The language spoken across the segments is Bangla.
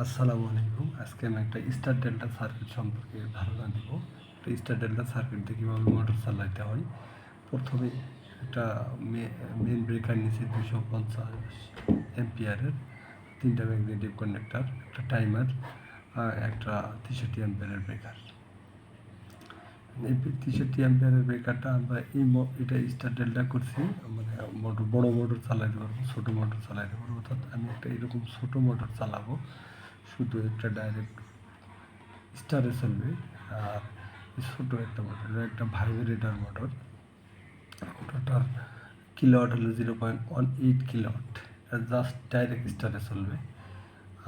আসসালামু আলাইকুম। আজকে আমি একটা স্টার ডেল্টা সার্কিট সম্পর্কে ধারণা দিব। একটা স্টার ডেল্টা সার্কিট দিয়ে কীভাবে মোটর চালাতে হয়। প্রথমে একটা মেন ব্রেকার নিচে 250 অ্যাম্পিয়ারের 3টা ম্যাগনেটিক কন্ডাক্টর, একটা টাইমার, একটা 63 অ্যাম্পিয়ারের ব্রেকার। এই 63 অ্যাম্পিয়ারের ব্রেকারটা আমরা এটা স্টার ডেল্টা করছি, মানে বড় মোটর চালাতে পারবো, ছোটো মোটর চালাতে পারবো। অর্থাৎ আমি একটা এরকম ছোটো মোটর চালাবো, শুধু একটা ডাইরেক্ট স্টারে চলবে। আর ছোটো একটা মোটর, একটা ভাইব্রেটর মোটর। মোটরটার কিলোওয়াট হলো 0.18 কিলোওয়াট। জাস্ট ডাইরেক্ট স্টারে চলবে।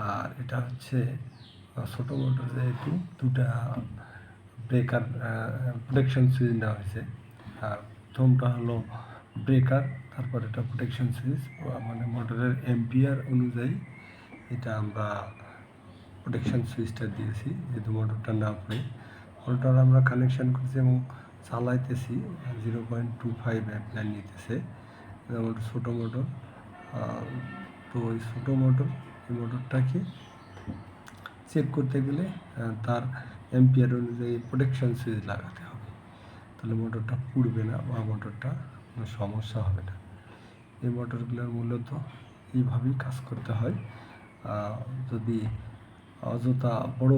আর এটা হচ্ছে ছোটো মোটর, যেহেতু দুটা ব্রেকার প্রোটেকশন সুইচ নেওয়া হয়েছে। আর প্রথমটা হলো ব্রেকার, তারপর এটা প্রোটেকশন সুইচ, মানে মোটরের এম্পিয়ার অনুযায়ী এটা আমরা প্রোটেকশন সুইচটা দিয়েছি, যেহেতু মোটরটা না পড়ে। মোটরটা আমরা কানেকশান করছি এবং চালাইতেছি 0.25 অ্যাম্পিয়ার নিতেছে। মোটর ছোটো মোটর। তো ওই ছোটো মোটর, এই মোটরটাকে চেক করতে গেলে তার অ্যাম্পিয়ার অনুযায়ী প্রোটেকশন সুইচ লাগাতে হবে, তাহলে মোটরটা পুড়বে না বা মোটরটা কোনো সমস্যা হবে না। এই মোটরগুলোর মূলত এইভাবেই কাজ করতে হয়। যদি অযথা বড়